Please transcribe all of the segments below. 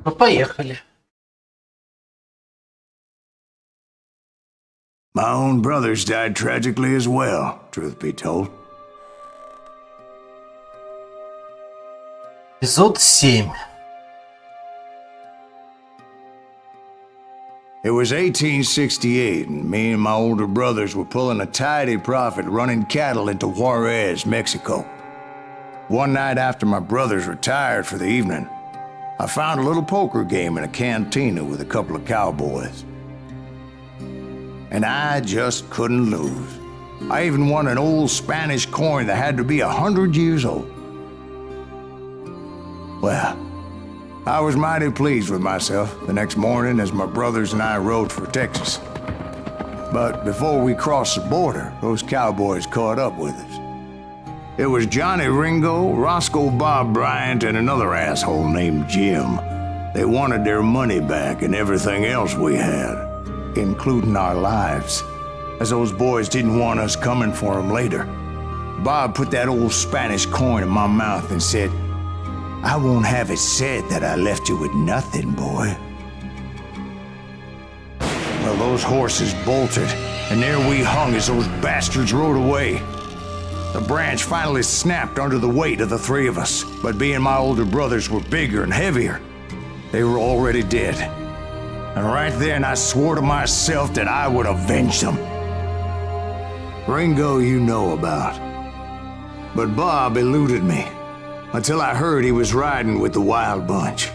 Ну, поехали. My own brothers died tragically as well, truth be told. Эпизод 7. It was 1868, and me and my older brothers were pulling a tidy profit running cattle into Juarez, Mexico. One night after my brothers retired for the evening, I found a little poker game in a cantina with a couple of cowboys. And I just couldn't lose. I even won an old Spanish coin that had to be 100 years old. Well, I was mighty pleased with myself the next morning as my brothers and I rode for Texas. But before we crossed the border, those cowboys caught up with us. It was Johnny Ringo, Roscoe Bob Bryant, and another asshole named Jim. They wanted their money back and everything else we had, including our lives, as those boys didn't want us coming for them later. Bob put that old Spanish coin in my mouth and said, "I won't have it said that I left you with nothing, boy." Well, those horses bolted, and there we hung as those bastards rode away. The branch finally snapped under the weight of the three of us, but being my older brothers were bigger and heavier, they were already dead. And right then I swore to myself that I would avenge them. Ringo you know about. But Bob eluded me, until I heard he was riding with the Wild Bunch.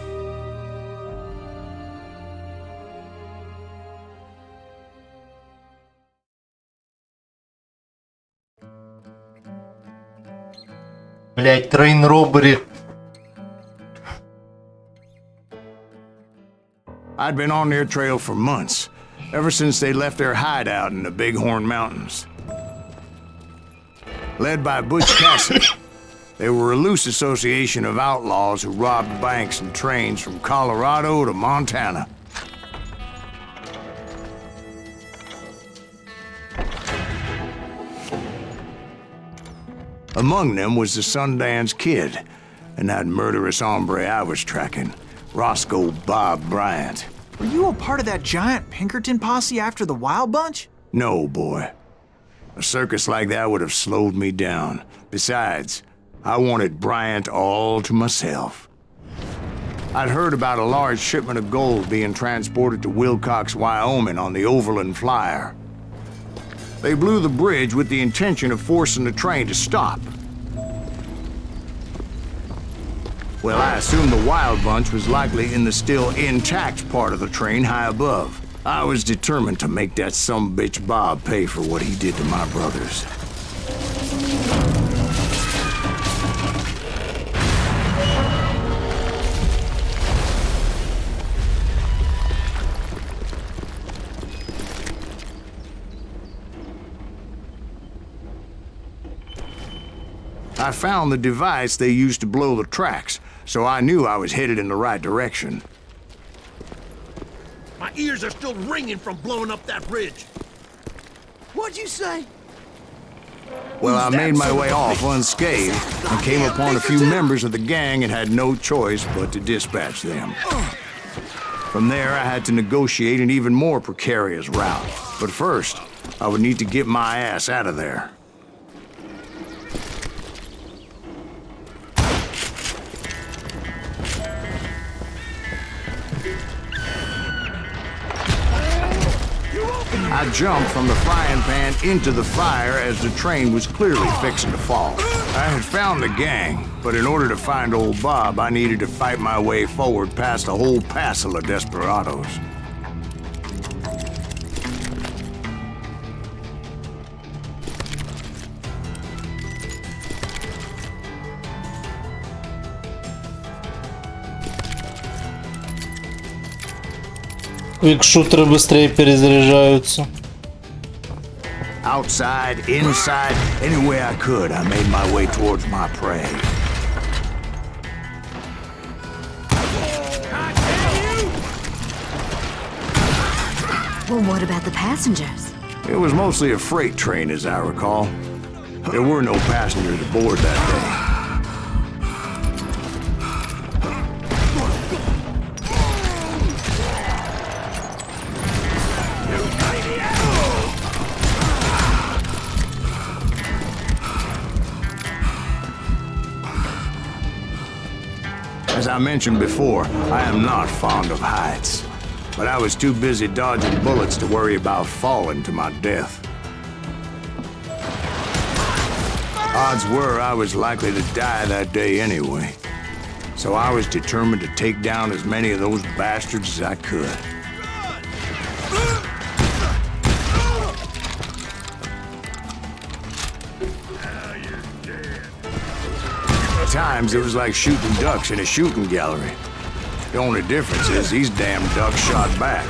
Блять, трейн роббери. I'd been on their trail for months, ever since they left their hideout in the Bighorn Mountains. Led by Butch Cassidy, they were a loose association of outlaws who robbed banks and trains from Colorado to Montana. Among them was the Sundance Kid, and that murderous hombre I was tracking, Roscoe Bob Bryant. Were you a part of that giant Pinkerton posse after the Wild Bunch? No, boy. A circus like that would have slowed me down. Besides, I wanted Bryant all to myself. I'd heard about a large shipment of gold being transported to Wilcox, Wyoming on the Overland Flyer. They blew the bridge with the intention of forcing the train to stop. Well, I assumed the Wild Bunch was likely in the still intact part of the train high above. I was determined to make that sumbitch Bob pay for what he did to my brothers. I found the device they used to blow the tracks, so I knew I was headed in the right direction. My ears are still ringing from blowing up that bridge. What'd you say? Well, I made my way off unscathed and came upon a few members of the gang and had no choice but to dispatch them. From there, I had to negotiate an even more precarious route. But first, I would need to get my ass out of there. I jumped from the frying pan into the fire as the train was clearly fixing to fall. I had found the gang, but in order to find old Bob, I needed to fight my way forward past a whole passel of desperados. Квикшутеры быстрее перезаряжаются. Outside, inside, any way I could, I made my way towards my prey. Well, what about the passengers? It was mostly a freight train, as I recall. There were no passengers aboard that day. As I mentioned before, I am not fond of heights. But I was too busy dodging bullets to worry about falling to my death. Odds were I was likely to die that day anyway. So I was determined to take down as many of those bastards as I could. At times, it was like shooting ducks in a shooting gallery. The only difference is these damn ducks shot back.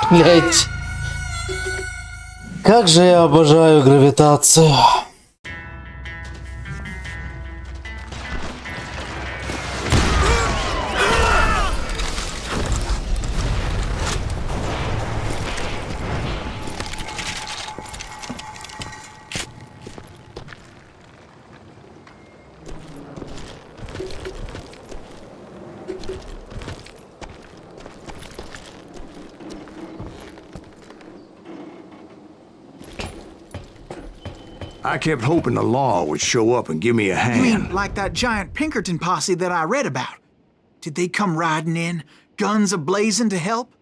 Блять. Как же я обожаю гравитацию. I kept hoping the law would show up and give me a You hand. mean like that giant Pinkerton posse that I read about? Did they come riding in, guns a-blazing to help?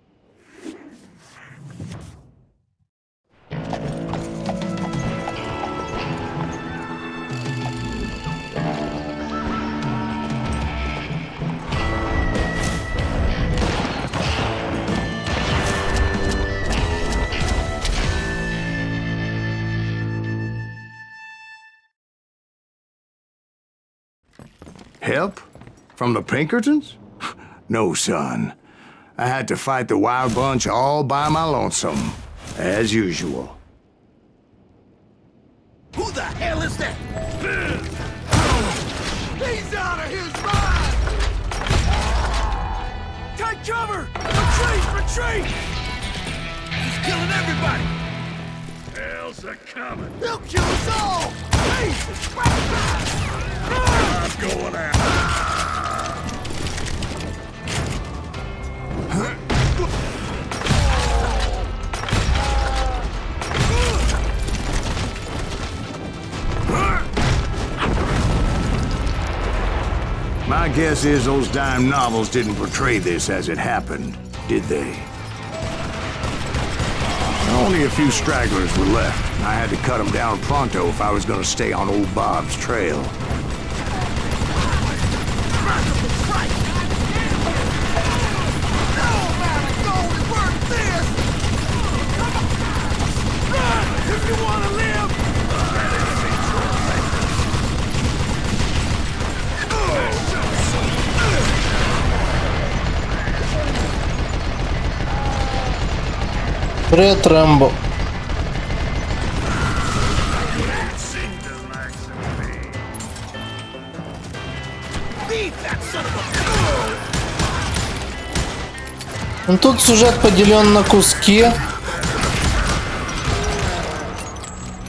Help? From the Pinkertons? No, son. I had to fight the wild bunch all by my lonesome, as usual. Who the hell is that? He's out of his mind! Take cover! Retreat! Retreat! He's killing everybody! Hell's a-coming! He'll kill us all! Jesus! I'm going out! My guess is those dime novels didn't portray this as it happened, did they? Only a few stragglers were left. I had to cut them down pronto if I was going to stay on old Bob's trail. If you want to live! Привет, Рэмбо. Ну, тут сюжет поделен на куски.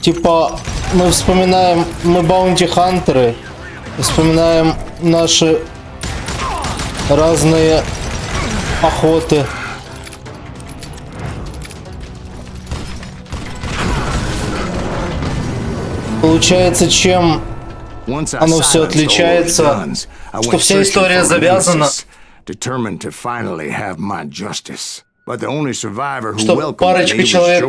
Типа, мы вспоминаем, мы баунти-хантеры, вспоминаем наши разные охоты. Получается, чем оно все отличается, что вся история завязана, что парочка человек,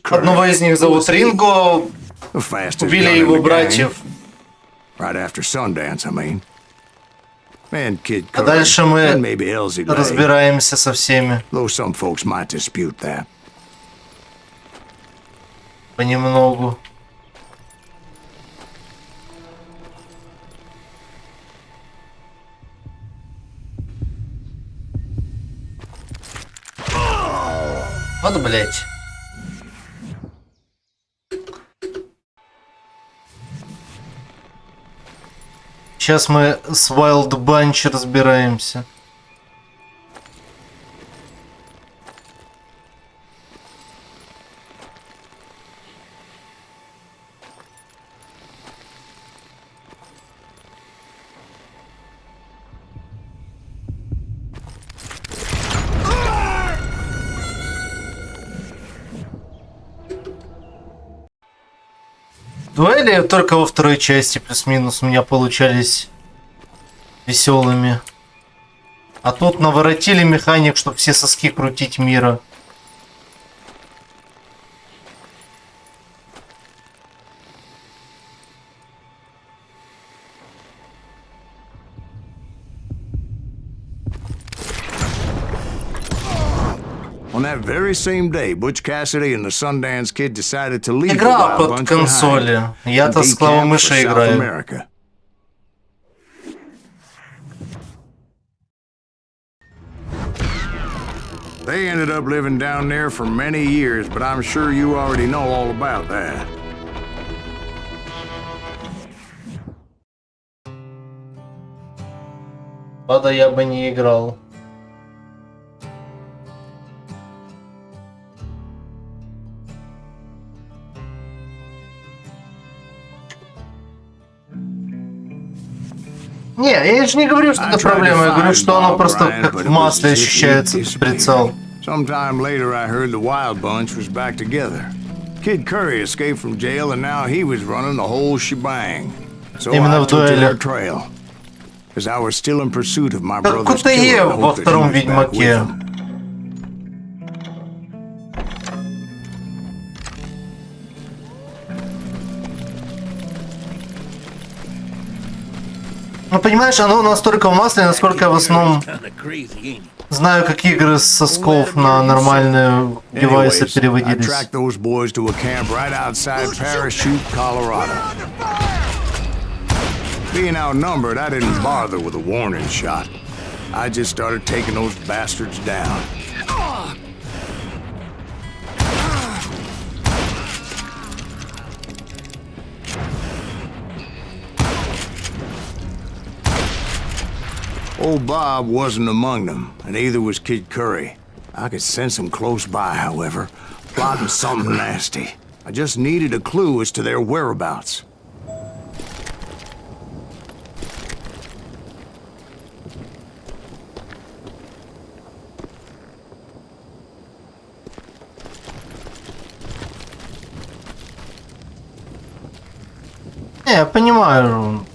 одного из них зовут Ринго, убили его братьев. А дальше мы разбираемся со всеми. Понемногу. Вот, блять. Сейчас мы с Wild Bunch разбираемся. Дуэли только во второй части плюс-минус у меня получались веселыми. А тут наворотили механик, чтобы все соски крутить мира. On that very same day, Butch Cassidy and the Sundance Kid decided to leave the Игра Wild под Bunch консоли. behind Я-то and с decamp for клавомыши South играю. America. They ended up living down there for many years, but I'm sure you already know all about that. Правда, я бы не играл. Не, я же не говорю, что это проблема, я говорю, что оно просто как в масле ощущается, прицел. Sometime later, I heard the Wild Bunch was back together. Kid Curry escaped from jail, and now he was running the whole shebang. So Именно I в took to дуэли. their trail, because I was still in pursuit of my brother's Кутае killer. во втором Ведьмаке. Ну, понимаешь, оно настолько в масле, насколько я в основном Kinda crazy, ain't it? знаю, как игры с сосков на нормальные девайсы I переводились. tracked those boys to a camp right outside Parachute, Colorado. Being outnumbered, I didn't bother with a warning shot. I just started taking those bastards down. Old Bob wasn't among them, and neither was Kid Curry. I could sense him close by, however, plotting something nasty. I just needed a clue as to their whereabouts. Не, я понимаю.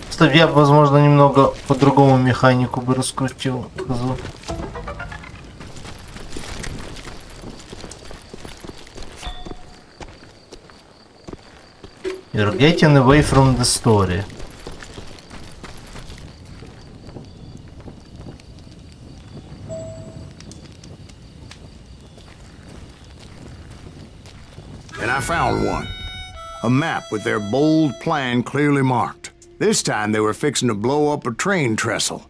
Кстати, я бы, возможно, немного по-другому механику бы раскрутил. You're getting away from the story. And I found one. A map with their bold plan clearly marked. This time they were fixing to blow up a train trestle.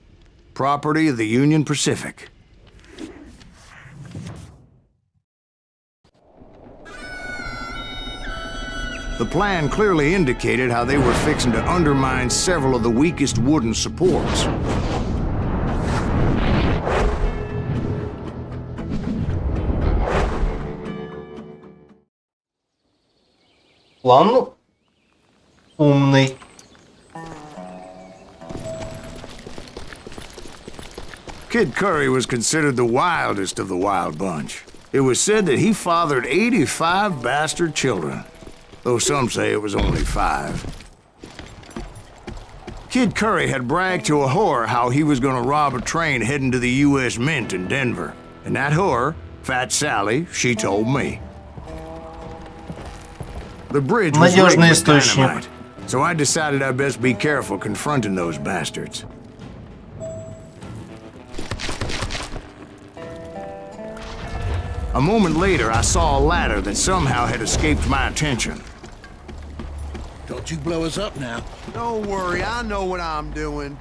Property of the Union Pacific. The plan clearly indicated how they were fixing to undermine several of the weakest wooden supports. План умный. Kid Curry was considered the wildest of the Wild Bunch. It was said that he fathered 85 bastard children, though some say it was only 5. Kid Curry had bragged to a whore how he was going to rob a train heading to the U.S. Mint in Denver. And that whore, Fat Sally, she told me. The bridge was rigged Надежный with источник. dynamite, so I decided I'd best be careful confronting those bastards. A moment later, I saw a ladder that somehow had escaped my attention. Don't you blow us up now. Don't worry, I know what I'm doing.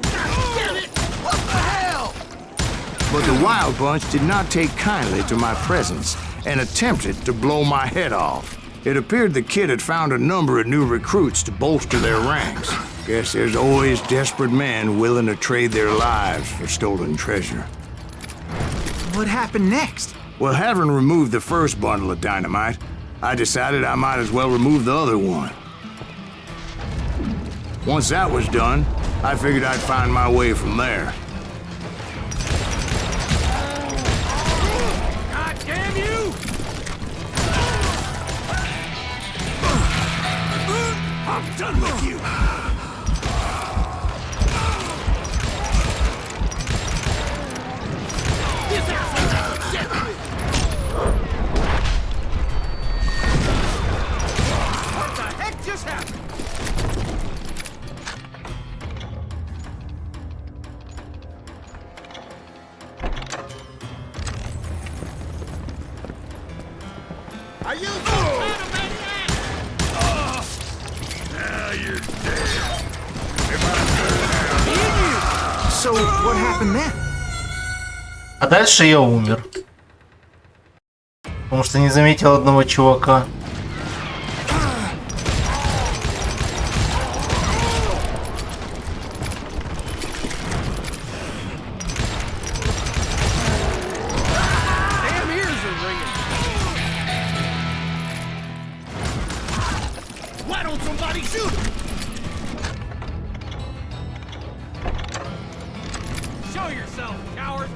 Damn it! What the hell? But the Wild Bunch did not take kindly to my presence and attempted to blow my head off. It appeared the kid had found a number of new recruits to bolster their ranks. Guess there's always desperate men willing to trade their lives for stolen treasure. What happened next? Well, having removed the first bundle of dynamite, I decided I might as well remove the other one. Once that was done, I figured I'd find my way from there. Are you some kind of maniac? Now you're dead. So what happened then? А дальше я умер. Потому что не заметил одного чувака. Damn ears are ringing. Why don't somebody shoot him? Show yourself, coward.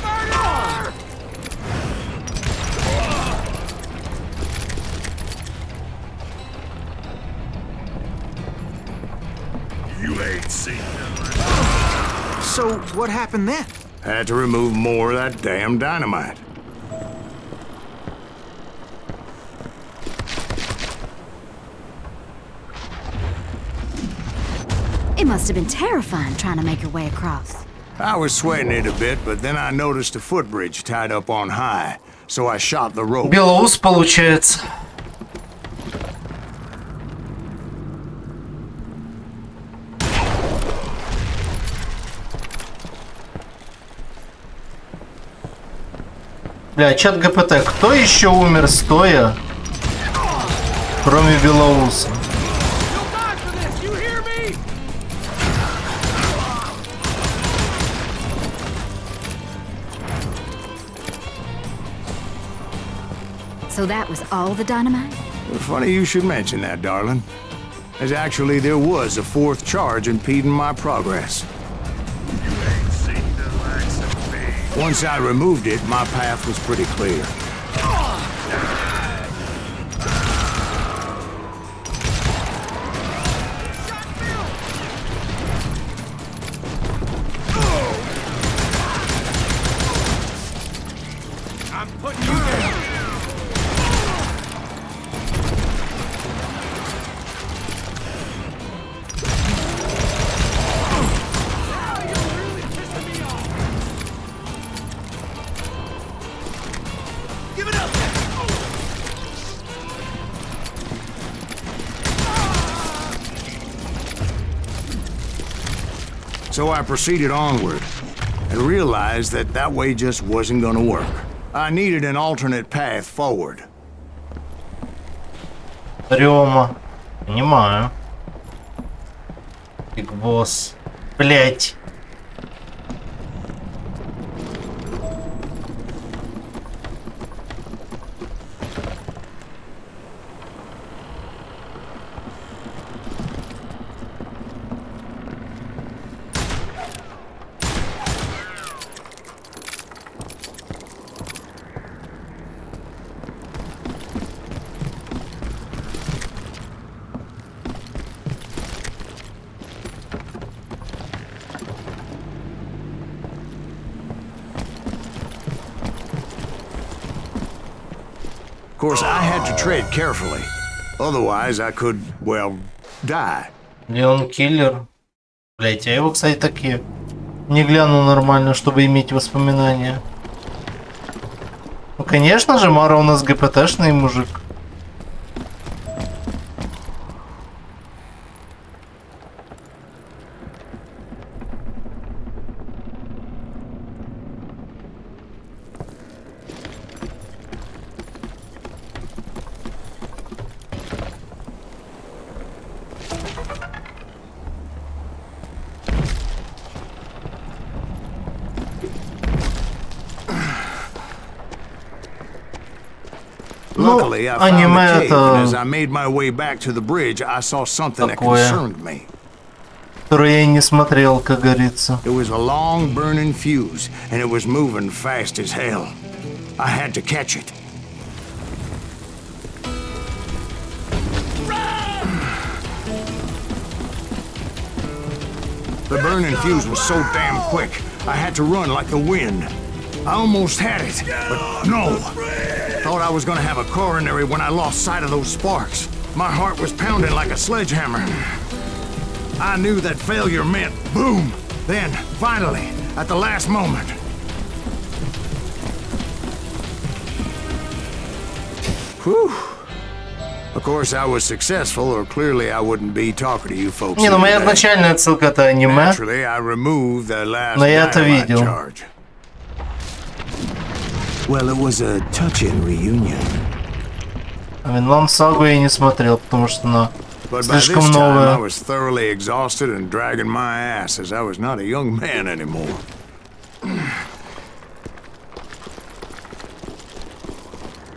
Murder! You ain't seen nothing. So what happened then? Had to remove more of that damn dynamite. It must have been terrifying trying to make your way across. I was sweating it a bit, but then I noticed a footbridge tied up on high, so I shot the rope. Белоус получается. Бля, чат ГПТ, кто еще умер стоя, кроме Белоуса? You'll die for this, you hear me? So that was all the dynamite? Funny you should mention that, darling. As actually there was a fourth charge impeding my progress. Ain't seen the likes of me. Once I removed it, my path was pretty clear. I'm putting you down. Now you're really pissing me off. Give it up. So I proceeded onward and realized that that way just wasn't gonna work. I needed an alternate path forward. Рёма. Понимаю. Биг босс. Блять. Of course, I had to tread carefully. Otherwise, I could, well, die. Леон Киллер. Блять, я его, кстати, таки не глянул нормально, чтобы иметь воспоминания. Ну, конечно же, Мара у нас ГПТшный мужик. Luckily, I found аниме the cave, and as это I made my way back to the bridge, I saw something that такое, concerned me. которое я и не смотрел, как говорится. It was a long burning fuse, and it was moving fast as hell. I had to catch it. The burning fuse was so damn quick, I had to run like the wind. I almost had it, but no. Thought I was gonna have a coronary when I lost sight of those sparks. My heart was pounding like a sledgehammer. I knew that failure meant boom. Then, finally, at the last moment. Whew. Of course, I was successful, or clearly I wouldn't be talking to you folks. Не, ну моя начальная отсылка это аниме. Naturally, I removed the last Но я это видел. charge. Well, it was a touching reunion. Винланд Сагу я не смотрел, потому что она But by this слишком time, I новая. was thoroughly exhausted and dragging my ass, as I was not a young man anymore.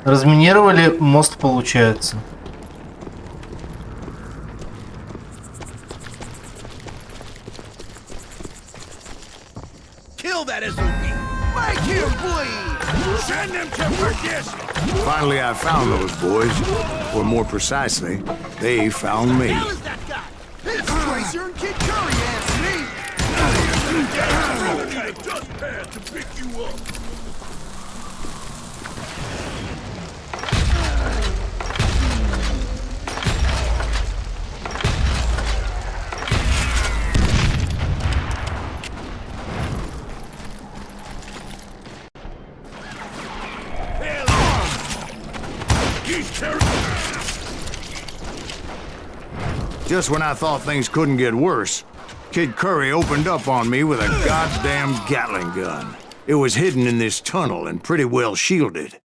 Разминировали мост, получается. Kill that Azuki! Make him bleed! Send him to perdition! Finally, I found those boys, or more precisely, they found me. How is that guy? He's Tracer and Kid Curry asked me! I need a dustpan to pick you up! Just when I thought things couldn't get worse, Kid Curry opened up on me with a goddamn Gatling gun. It was hidden in this tunnel and pretty well shielded.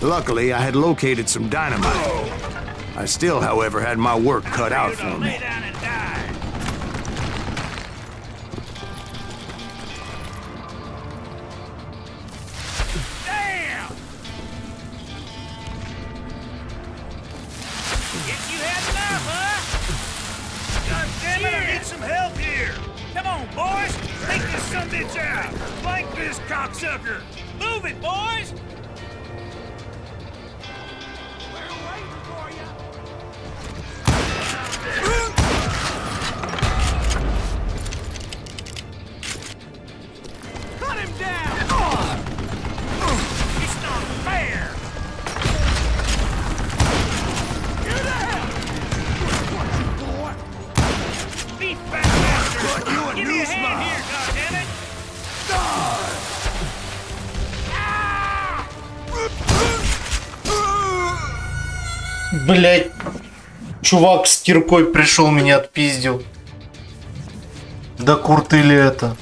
Luckily, I had located some dynamite. I still, however, had my work cut out for me. Damn! Guess you had enough, huh? God damn it, I need some help here! Come on, boys! Take this sumbitch out! Flank this cocksucker! Move it, boys! Cut him down! It's not fair! Get out! Boy! Beat back, bastard! Give me a hand here, goddammit! Блять, чувак с киркой пришел, меня отпиздил. Да курты ли это?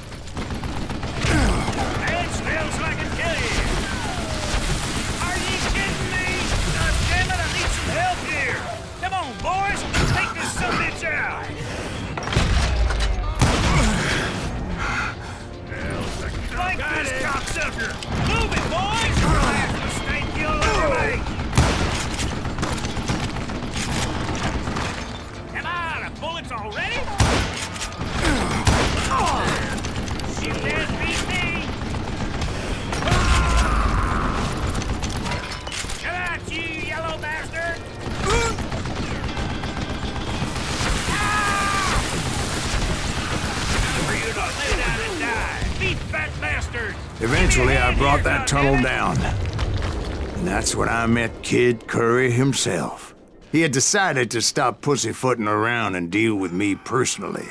Eventually, I brought that tunnel down. And that's when I met Kid Curry himself. He had decided to stop pussyfooting around and deal with me personally.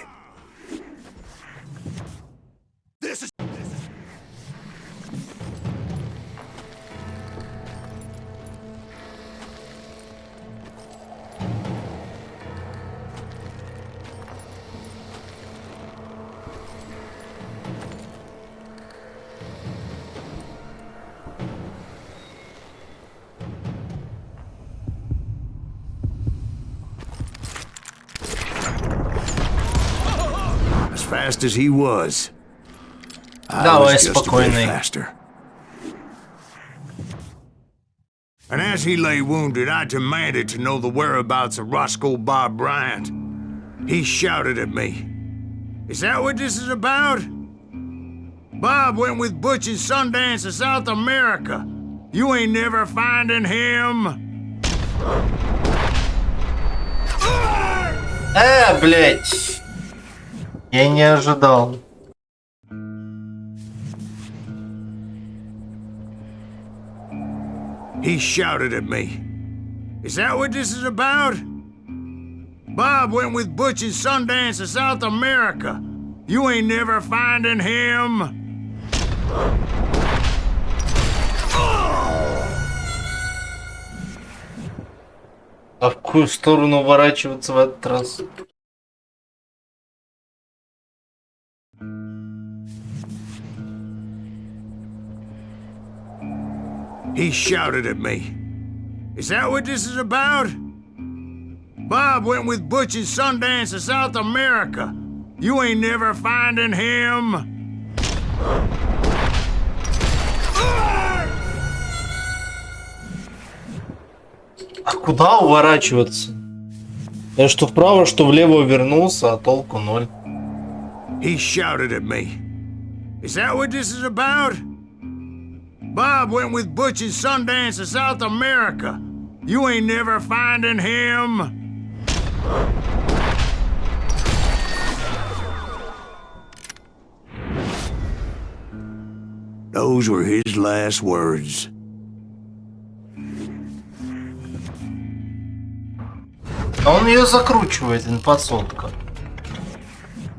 Fast as he was, I was just a bit faster. And as he lay wounded, I demanded to know the whereabouts of Roscoe Bob Bryant. He shouted at me, Is that what this is about? Bob went with Butch and Sundance to South America. You ain't never finding him. Блять. Я не ожидал. He shouted at me. Is that what this is about? Bob went with Butch and Sundance to South America. You ain't never finding him. А в какую сторону уворачиваться в этот раз? He shouted at me. Is that what this is about? Bob went with Butch and Sundance to South America. You ain't never finding him. А куда уворачиваться? Я что вправо, что влево вернулся, а толку ноль. He shouted at me. Is that what this is about? Bob went with Butch and Sundance to South America. You ain't never finding him. Those were his last words. А он ее закручивает, инфосотка.